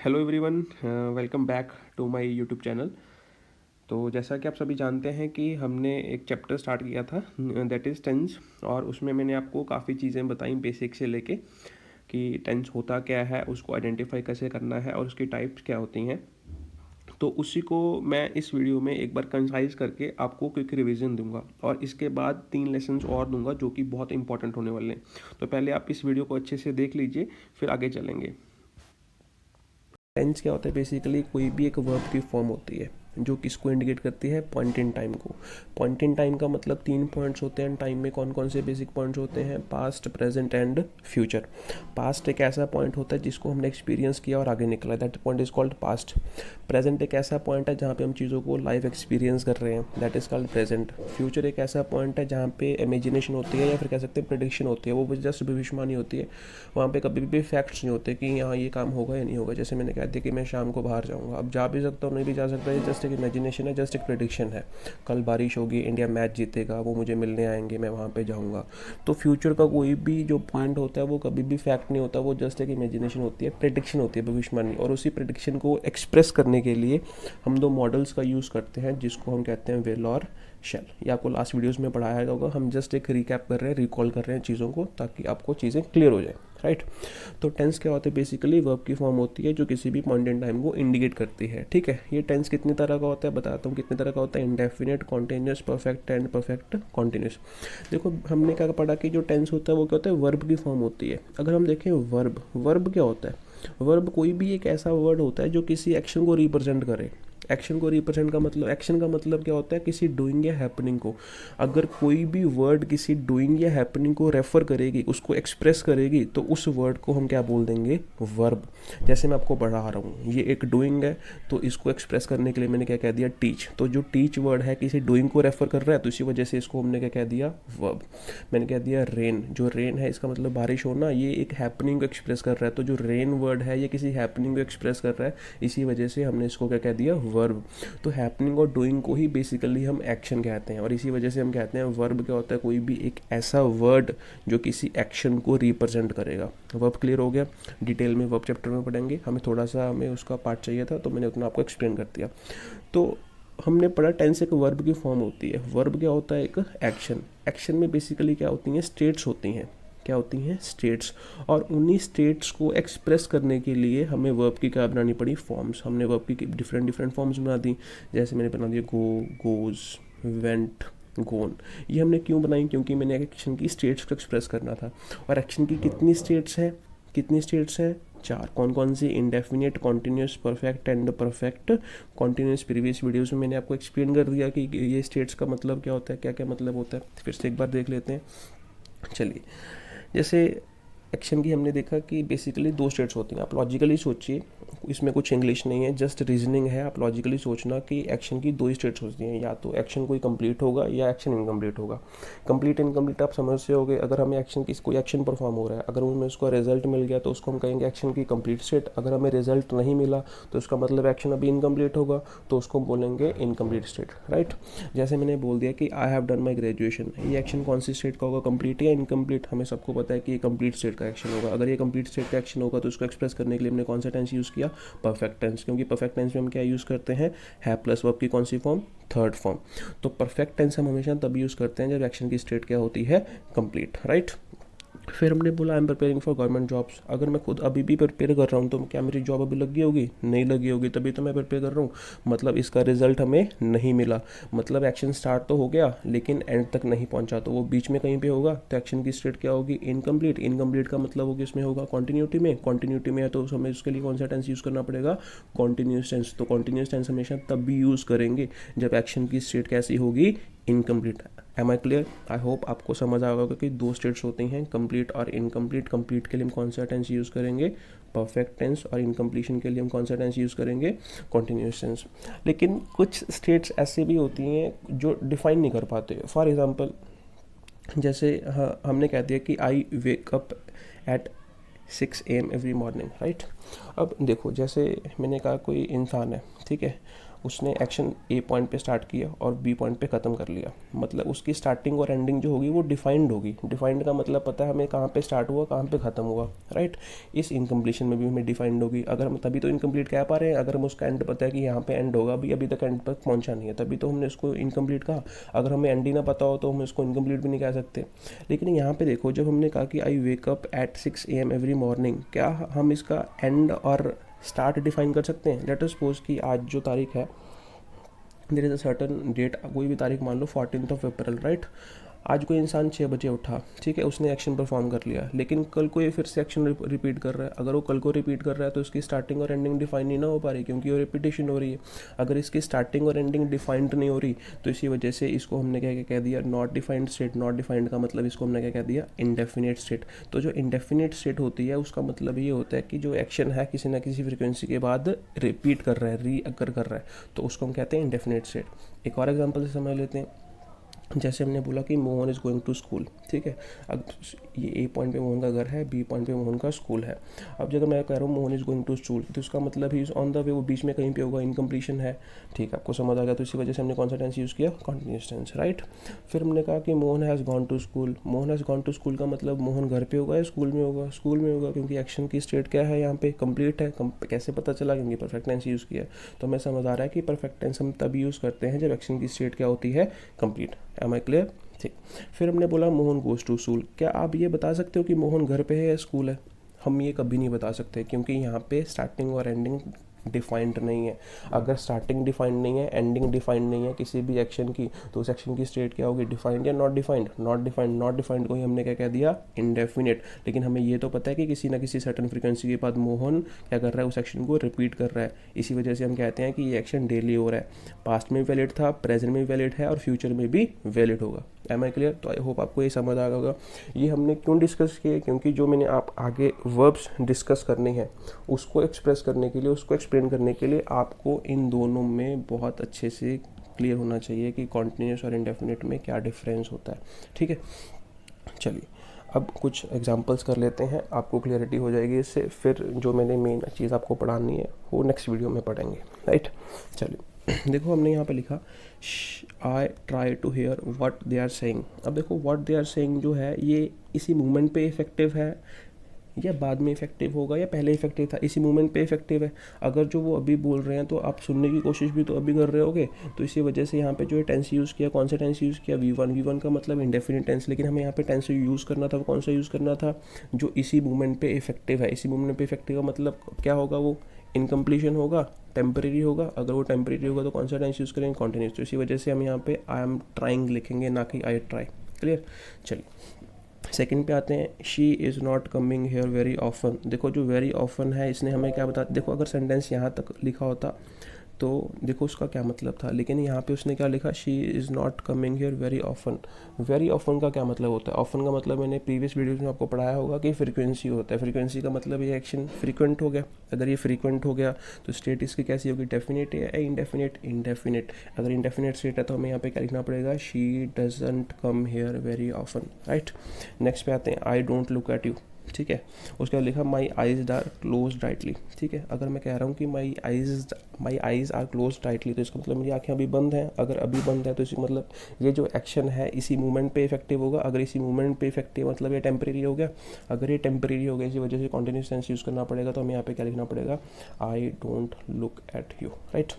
Hello everyone, welcome back to my YouTube channel. तो जैसा कि आप सभी जानते हैं कि हमने एक चैप्टर स्टार्ट किया था, दैट इज़ टेंस। और उसमें मैंने आपको काफ़ी चीज़ें बताई बेसिक से लेके कि टेंस होता क्या है, उसको आइडेंटिफाई कैसे करना है और उसकी टाइप्स क्या होती हैं। तो उसी को मैं इस वीडियो में एक बार कंसाइज करके आपको क्विक रिवीजन दूंगा और इसके बाद 3 लेसन्स और दूंगा जो कि बहुत इंपॉर्टेंट होने वाले हैं। तो पहले आप इस वीडियो को अच्छे से देख लीजिए, फिर आगे चलेंगे। टेंस क्या होता है? बेसिकली कोई भी एक वर्ब की फॉर्म होती है जो किसको इंडिकेट करती है, पॉइंट इन टाइम को। पॉइंट इन टाइम का मतलब 3 पॉइंट्स होते हैं। टाइम में कौन कौन से बेसिक पॉइंट्स होते हैं? Past, present and future. Past एक ऐसा पॉइंट होता है जिसको हमने एक्सपीरियंस किया और आगे निकला, that point is called past. Present एक ऐसा पॉइंट है जहाँ पे हम चीज़ों को लाइव एक्सपीरियंस कर रहे हैं, that is called present. Future एक ऐसा पॉइंट है जहाँ पे इमेजिनेशन होती है या फिर कह सकते हैं प्रेडिक्शन होती है, वो जस्ट भविष्यवाणी होती है। वहाँ पे कभी भी फैक्ट्स नहीं होते कि यहाँ ये काम होगा या नहीं होगा। जैसे मैंने कह दिया कि मैं शाम को बाहर जाऊँगा, अब जा भी सकता हूँ नहीं भी जा सकता, ये जस्ट एक इमेजिनेशन है, जस्ट एक प्रेडिक्शन है। कल बारिश होगी, इंडिया मैच जीतेगा, वो मुझे मिलने आएंगे, मैं वहाँ पे जाऊँगा। तो फ्यूचर का कोई भी जो पॉइंट होता है वो कभी भी फैक्ट नहीं होता, वो जस्ट एक इमेजिनेशन होती है, प्रेडिक्शन होती है, भविष्यवाणी। और उसी प्रेडिक्शन को एक्सप्रेस करने के लिए हम 2 मॉडल्स का यूज़ करते हैं जिसको हम कहते हैं विल और शेल। ये आपको लास्ट वीडियोस में पढ़ाया होगा, हम जस्ट एक रिकैप कर रहे हैं, रिकॉल कर रहे हैं चीज़ों को ताकि आपको चीज़ें क्लियर हो जाए, राइट। तो टेंस क्या होता है? बेसिकली वर्ब की फॉर्म होती है जो किसी भी पॉइंट इन टाइम को इंडिकेट करती है, ठीक है। ये टेंस कितनी तरह का होता है बताता हूँ कितनी तरह का होता है। Indefinite, continuous, perfect and perfect continuous. देखो हमने क्या पढ़ा कि जो टेंस होता है वो क्या होता है? वर्ब की फॉर्म होती है। अगर हम देखें वर्ब, वर्ब क्या होता है? वर्ब कोई भी एक ऐसा वर्ड होता है जो किसी एक्शन को रिप्रेजेंट करे। एक्शन को रिप्रेजेंट का मतलब, एक्शन का मतलब क्या होता है? किसी डूइंग या हैपनिंग को। अगर कोई भी वर्ड किसी डूइंग या हैपनिंग को रेफर करेगी, उसको एक्सप्रेस करेगी, तो उस वर्ड को हम क्या बोल देंगे? वर्ब। जैसे मैं आपको पढ़ा रहा हूँ, ये एक डूइंग है, तो इसको एक्सप्रेस करने के लिए मैंने क्या कह दिया? टीच। तो जो टीच वर्ड है किसी डूइंग को रेफर कर रहा है, तो इसी वजह से इसको हमने क्या कह दिया? वर्ब। मैंने कह दिया रेन। जो रेन है इसका मतलब बारिश होना, ये एक हैपनिंग को एक्सप्रेस कर रहा है, तो जो रेन वर्ड है ये किसी हैपनिंग को एक्सप्रेस कर रहा है, इसी वजह से हमने इसको क्या कह दिया? वर्ब। तो हैपनिंग और डूइंग को ही बेसिकली हम एक्शन कहते हैं, और इसी वजह से हम कहते हैं वर्ब क्या होता है? कोई भी एक ऐसा वर्ड जो किसी एक्शन को रिप्रेजेंट करेगा। वर्ब क्लियर हो गया? डिटेल में वर्ब चैप्टर में पढ़ेंगे, हमें उसका पार्ट चाहिए था तो मैंने उतना आपको एक्सप्लेन कर दिया। तो हमने पढ़ा टेंस एक वर्ब की फॉर्म होती है। वर्ब क्या होता है? एक एक्शन। एक्शन में बेसिकली क्या होती हैं? स्टेट्स होती हैं। क्या होती हैं? स्टेट्स। और उन्हीं स्टेट्स को एक्सप्रेस करने के लिए हमें वर्ब की क्या बनानी पड़ी? फॉर्म्स। हमने वर्ब की डिफरेंट डिफरेंट फॉर्म्स बना दी। जैसे मैंने बना दिया गो, गोज, वेंट, गोन। ये हमने क्यों बनाई? क्योंकि मैंने एक्शन की स्टेट्स को एक्सप्रेस करना था। और एक्शन की कितनी स्टेट्स हैं? कितनी स्टेट्स हैं? 4। कौन कौन सी? Indefinite, continuous, perfect and perfect continuous. Previous videos में मैंने आपको एक्सप्लेन कर दिया कि ये स्टेट्स का मतलब क्या होता है, क्या क्या मतलब होता है। फिर से एक बार देख लेते हैं, चलिए। जैसे एक्शन की हमने देखा कि बेसिकली 2 स्टेट्स होती हैं। आप लॉजिकली सोचिए, इसमें कुछ इंग्लिश नहीं है, जस्ट रीजनिंग है। आप लॉजिकली सोचना कि एक्शन की 2 ही स्टेट्स होती हैं, या तो एक्शन कोई कंप्लीट होगा या एक्शन इनकम्प्लीट होगा। कंप्लीट इनकम्प्लीट आप समझ से होगे। अगर हमें एक्शन की कोई एक्शन परफॉर्म हो रहा है, अगर हमें उसका रिजल्ट मिल गया तो उसको हम कहेंगे एक्शन की कंप्लीट स्टेट। अगर हमें रिजल्ट नहीं मिला तो उसका मतलब एक्शन अभी इनकम्प्लीट होगा, तो उसको हम बोलेंगे इनकम्प्लीट स्टेट, राइट। जैसे मैंने बोल दिया कि I have done my graduation, ये एक्शन कौन सी स्टेट का होगा? कंप्लीट या इनकम्प्लीट? हमें सबको पता है कि ये कंप्लीट स्टेट का एक्शन होगा। अगर ये कंप्लीट स्टेट का एक्शन होगा तो उसको एक्सप्रेस करने के लिए हमने कौन सा टेंस यूज़ किया? Perfect tense. क्योंकि परफेक्ट टेंस में हम क्या यूज़ करते हैं? हैव प्लस वर्ब की कौन सी फॉर्म? Third form. तो परफेक्ट टेंस हम हमेशा तब यूज़ करते हैं जब एक्शन की स्टेट क्या होती है? Complete, right. फिर हमने बोला I am preparing for government jobs. अगर मैं खुद अभी भी प्रिपेयर कर रहा हूँ तो क्या मेरी जॉब अभी लगी होगी? नहीं लगी होगी, तभी तो मैं प्रिपेयर कर रहा हूँ। मतलब इसका रिजल्ट हमें नहीं मिला, मतलब एक्शन स्टार्ट तो हो गया लेकिन एंड तक नहीं पहुँचा, तो वो बीच में कहीं पे होगा, तो एक्शन की स्टेट क्या होगी? इनकम्प्लीट। इनकम्प्लीट का मतलब होगी इसमें होगा कॉन्टिन्यूटी में। कॉन्टिन्यूटी में है तो हमें उसके लिए कौन सा टेंस यूज़ करना पड़ेगा? Continuous tense. तो कॉन्टिन्यूस टेंस हमेशा तब भी यूज़ करेंगे जब एक्शन की स्टेट कैसी होगी? Incomplete. Am I clear? I hope आपको समझ आ होगा कि 2 स्टेट्स होती हैं, कंप्लीट और इनकम्प्लीट। कंप्लीट के लिए हम कौन सा टेंस यूज़ करेंगे? Perfect tense. और इनकम्प्लीशन के लिए हम कौन सा टेंस यूज़ करेंगे? Continuous tense. लेकिन कुछ स्टेट्स ऐसे भी होती हैं जो डिफाइन नहीं कर पाते। फॉर एग्जांपल, जैसे हाँ, हमने कह दिया कि I wake up at 6 AM every morning, right. अब देखो, जैसे मैंने कहा कोई इंसान है, ठीक है, उसने एक्शन ए पॉइंट पे स्टार्ट किया और बी पॉइंट पे ख़त्म कर लिया, मतलब उसकी स्टार्टिंग और एंडिंग जो होगी वो डिफाइंड होगी। डिफाइंड का मतलब पता है हमें कहाँ पे स्टार्ट हुआ कहाँ पे ख़त्म हुआ, राइट। इस इनकम्प्लीशन में भी हमें डिफाइंड होगी। अगर हम तभी तो इनकम्प्लीट कह पा रहे हैं, अगर हम उसका एंड पता है कि यहाँ पे एंड होगा, अभी तक एंड तक पहुँचा नहीं है, तभी तो हमने उसको इनकम्प्लीट कहा। अगर हमें एंड ही ना पता हो तो हम उसको इनकम्प्लीट भी नहीं कह सकते। लेकिन यहाँ पे देखो, जब हमने कहा कि I wake up at 6 AM every morning, क्या हम इसका एंड और स्टार्ट डिफाइन कर सकते हैं? लेट अस सपोज कि आज जो तारीख है, there is a certain date, कोई भी तारीख मान लो 14 अप्रैल, राइट। आज कोई इंसान 6 बजे उठा, ठीक है, उसने एक्शन परफॉर्म कर लिया, लेकिन कल को ये फिर से एक्शन रिपीट कर रहा है। अगर वो कल को रिपीट कर रहा है तो उसकी स्टार्टिंग और एंडिंग डिफाइन नहीं ना हो पा रही, क्योंकि वो रिपीटेशन हो रही है। अगर इसकी स्टार्टिंग और एंडिंग डिफाइंड नहीं हो रही तो इसी वजह से इसको हमने क्या क्या कह दिया, not defined state. Not defined का मतलब इसको हमने क्या कह दिया, इंडेफिनेट स्टेट। तो जो इंडेफिनेट स्टेट होती है उसका मतलब ये होता है कि जो एक्शन है किसी ना किसी फ्रिक्वेंसी के बाद रिपीट कर रहा है, रीअकर कर रहा है, तो उसको हम कहते हैं इंडेफिनेट स्टेट। एक और एग्जाम्पल से समझ लेते हैं। जैसे हमने बोला कि Mohan is going to school, ठीक है। अब ये ए पॉइंट पे मोहन का घर है, बी पॉइंट पे मोहन का स्कूल है। अब जब मैं कह रहा हूँ Mohan is going to school, तो उसका मतलब he is on the way, वो बीच में कहीं पे होगा, इनकम्प्लीशन है, ठीक है, आपको समझ आ गया। तो इसी वजह से हमने कौन सा टेंस यूज़ किया, कॉन्टिन्यूस टेंस, राइट। फिर हमने कहा कि Mohan has gone to school. Mohan has gone to school का मतलब मोहन घर पे होगा या स्कूल में होगा? स्कूल में होगा, क्योंकि एक्शन की स्टेट क्या है यहाँ पे, कंप्लीट है। कैसे पता चला? क्योंकि परफेक्ट टेंस यूज़ किया है। तो हमें समझ आ रहा है कि परफेक्ट टेंस हम तब यूज़ करते हैं जब एक्शन की स्टेट क्या होती है, कंप्लीट। M I clear? ठीक। फिर हमने बोला मोहन गोज टू स्कूल। क्या आप ये बता सकते हो कि मोहन घर पे है या स्कूल है? हम ये कभी नहीं बता सकते, क्योंकि यहाँ पे स्टार्टिंग और एंडिंग डिफाइंड नहीं है। अगर स्टार्टिंग डिफाइंड नहीं है, एंडिंग डिफाइंड नहीं है किसी भी एक्शन की, तो उस एक्शन की स्टेट क्या होगी, डिफाइंड या not defined? Not defined. Not defined को ही हमने क्या कह दिया, इंडेफिनिट। लेकिन हमें ये तो पता है कि किसी ना किसी सर्टन फ्रीक्वेंसी के बाद मोहन क्या कर रहा है, उस एक्शन को रिपीट कर रहा है। इसी वजह से हम कहते हैं कि ये एक्शन डेली हो रहा है। पास्ट में भी वैलिड था, प्रेजेंट में भी वैलिड है और फ्यूचर में भी वैलिड होगा। Am I clear? तो आई होप आपको ये समझ आ गया होगा। ये हमने क्यों डिस्कस किए, क्योंकि जो मैंने आप आगे वर्ब्स डिस्कस करने हैं उसको एक्सप्रेस करने के लिए, उसको एक्सप्लेन करने के लिए आपको इन दोनों में बहुत अच्छे से क्लियर होना चाहिए कि कॉन्टिन्यूस और इंडेफिनिट में क्या डिफरेंस होता है, ठीक है। चलिए अब कुछ एग्जांपल्स कर लेते हैं, आपको क्लियरिटी हो जाएगी इससे। फिर जो मैंने मेन चीज़ आपको पढ़ानी है वो नेक्स्ट वीडियो में पढ़ेंगे, राइट। चलिए देखो, हमने यहाँ पे लिखा I try to hear what they are saying. अब देखो व्हाट दे आर सेइंग जो है ये इसी मूवमेंट पे इफेक्टिव है या बाद में इफेक्टिव होगा या पहले इफेक्टिव था? इसी मूवमेंट पे इफेक्टिव है। अगर जो वो अभी बोल रहे हैं तो आप सुनने की कोशिश भी तो अभी कर रहे होगे, तो इसी वजह से यहाँ पे जो है टेंस यूज़ किया। कौन सा टेंस यूज़ किया, V1। V1 का मतलब इंडेफिनिट टेंस, लेकिन हमें यहाँ पे टेंस यूज़ करना था, वो कौन सा यूज़ करना था, जो इसी मूवमेंट पे इफेक्टिव है। इसी मूवमेंट पे इफेक्टिव का मतलब क्या होगा, वो इनकम्प्लीशन होगा, टेम्परेरी होगा। अगर वो टेम्परेरी होगा तो कौन सा टेंस यूज़ करेंगे, कॉन्टिन्यूस। तो इसी वजह से हम यहाँ पे आई एम ट्राइंग लिखेंगे, ना कि आई ट्राई। क्लियर? चलिए सेकंड पे आते हैं, she is not coming here very often. देखो जो वेरी ऑफन है इसने हमें क्या बता, देखो अगर सेंटेंस यहाँ तक लिखा होता तो देखो उसका क्या मतलब था, लेकिन यहाँ पे उसने क्या लिखा, she is not coming here very often. Very often का क्या मतलब होता है? ऑफन का मतलब मैंने प्रीवियस वीडियोज़ में आपको पढ़ाया होगा कि फ्रीक्वेंसी होता है। फ्रीक्वेंसी का मतलब ये एक्शन फ्रीक्वेंट हो गया। अगर ये फ्रीक्वेंट हो गया तो स्टेट इसकी कैसी होगी, डेफिनेट या इंडेफिनेट? इंडेफिनेट। अगर इंडेफिनेट स्टेट है तो हमें यहाँ पे क्या लिखना पड़ेगा, she doesn't come here very often, right. Next पे आते हैं, I don't look at you, ठीक है। उसके बाद लिखा my eyes are close tightly, ठीक है। अगर मैं कह रहा हूँ कि my eyes are close tightly, तो इसका मतलब मेरी आंखें अभी बंद हैं। अगर अभी बंद है तो इसका मतलब ये जो एक्शन है इसी मूवमेंट पे इफेक्टिव होगा। अगर इसी मूवमेंट पे इफेक्टिव मतलब ये टेम्परेरी हो गया। अगर ये टेम्परेरी हो गया इसी वजह से कॉन्टिन्यूस टेंस यूज़ करना पड़ेगा। तो हमें यहाँ पे क्या लिखना पड़ेगा, I don't look at you, right.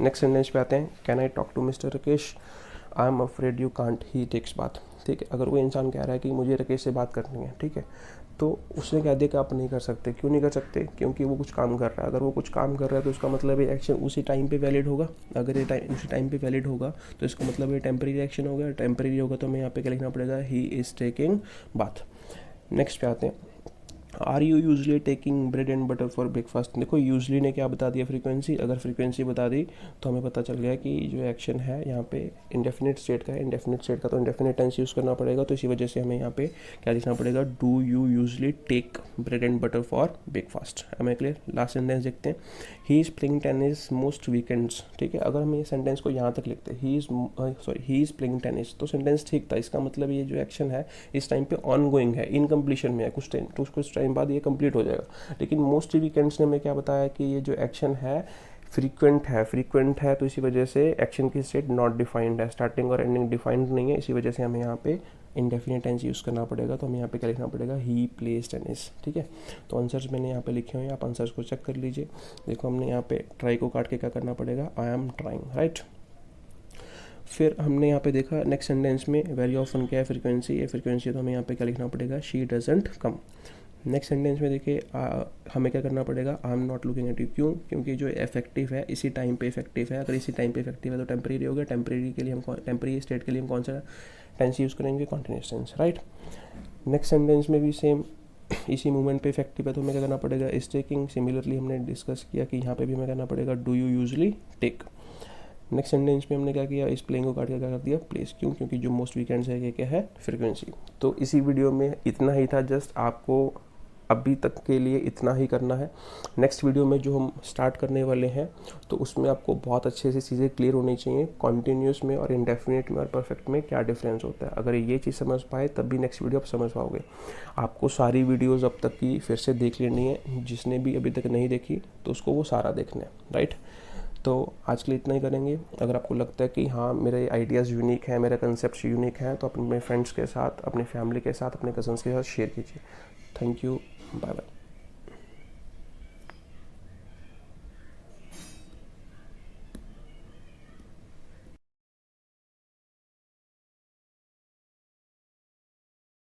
Next sentence पे आते हैं, can I talk to mister Rakesh, I am afraid you can't he takes bath, ठीक है। अगर वो इंसान कह रहा है कि मुझे राकेश से बात करनी है, ठीक है, तो उसने कह दिया कि आप नहीं कर सकते। क्यों नहीं कर सकते? क्योंकि वो कुछ काम कर रहा है। अगर वो कुछ काम कर रहा है तो उसका मतलब ये एक्शन उसी टाइम पे वैलिड होगा। अगर ये उसी टाइम पे वैलिड होगा तो इसका मतलब ये टेम्परेरी एक्शन होगा। टेम्परेरी होगा तो हमें यहाँ पे क्या लिखना पड़ेगा, he is taking bath. Next पे आते हैं, are you usually taking bread and butter for breakfast. देखो यूजली ने क्या बता दिया, फ्रीक्वेंसी। अगर फ्रीक्वेंसी बता दी तो हमें पता चल गया कि जो एक्शन है यहाँ पे इंडेफिनिट स्टेट का है। इंडेफिनिट स्टेट का तो इंडेफिनिट टेंस यूज़ करना पड़ेगा। तो इसी वजह से हमें यहाँ पे क्या लिखना पड़ेगा, do you usually take bread and butter for breakfast. Am I clear? Last sentence देखते हैं, he is playing tennis most weekends, ठीक है। अगर हम ये सेंटेंस को यहाँ तक लिखते हैं, ही इज़ प्लेइंग टेनिस, तो सेंटेंस ठीक था। इसका मतलब ये जो एक्शन है इस टाइम पे ऑन गोइंग है, इनकम्प्लीशन में है। कुछ टाइम बाद ये कंप्लीट हो जाएगा। लेकिन मोस्ट वीकेंड्स ने हमें क्या बताया कि ये जो एक्शन है फ्रीक्वेंट है तो इसी वजह से एक्शन की स्टेट नॉट डिफाइंड है, स्टार्टिंग और एंडिंग डिफाइंड नहीं है, इसी वजह से हमें यहाँ पे इंडेफिनिट टेंस यूज़ करना पड़ेगा। तो हमें यहाँ पे क्या लिखना पड़ेगा, ही प्लेस टेनिस। ठीक है, तो आंसर्स मैंने यहाँ पे लिखे हुए हैं, आप आंसर्स को चेक कर लीजिए। देखो हमने यहाँ पे ट्राई को काट के क्या करना पड़ेगा, आई एम ट्राइंग, राइट। फिर हमने यहाँ पे देखा नेक्स्ट सेंटेंस में वेरी ऑफन क्या है, फ्रीक्वेंसी है, फ्रीक्वेंसी तो हमें यहाँ पे क्या लिखना पड़ेगा, she doesn't come. Next sentence में देखिए हमें क्या करना पड़ेगा, I am not looking at you. क्यों, क्योंकि जो इफेक्टिव है इसी टाइम पे इफेक्टिव है, अगर इसी टाइम पे इफेक्टिव है तो टेम्परेरी हो गया, टेम्परेरी के लिए हम टेम्परेरी स्टेट के लिए हम कौन सा टेंस यूज़ करेंगे, continuous tense, right. Next sentence में भी सेम इसी मूवमेंट पे इफेक्टिव है तो हमें क्या करना पड़ेगा, इज टेकिंग। सिमिलरली हमने डिस्कस किया कि यहाँ पे भी हमें करना पड़ेगा, do you usually take. Next sentence में हमने क्या किया, इस प्लेइंग को काट के क्या कर दिया, प्लेस। क्यों, क्योंकि जो मोस्ट वीकेंड्स है ये क्या है, फ्रीक्वेंसी। तो इसी वीडियो में इतना ही था, जस्ट आपको अभी तक के लिए इतना ही करना है। नेक्स्ट वीडियो में जो हम स्टार्ट करने वाले हैं तो उसमें आपको बहुत अच्छे से चीज़ें क्लियर होनी चाहिए, कॉन्टीन्यूस में और इंडेफिनिट में और परफेक्ट में क्या डिफरेंस होता है। अगर ये चीज़ समझ पाए तब भी नेक्स्ट वीडियो आप समझ पाओगे। आपको सारी वीडियोज़ अब तक की फिर से देख लेनी है, जिसने भी अभी तक नहीं देखी तो उसको वो सारा देखना है, राइट। तो आज के लिए इतना ही करेंगे। अगर आपको लगता है कि हाँ मेरे आइडियाज़ यूनिक हैं, मेरे कंसेप्ट यूनिक हैं, तो अपने फ्रेंड्स के साथ, अपनी फैमिली के साथ, अपने कजन्स के साथ शेयर कीजिए। Thank you, bye bye.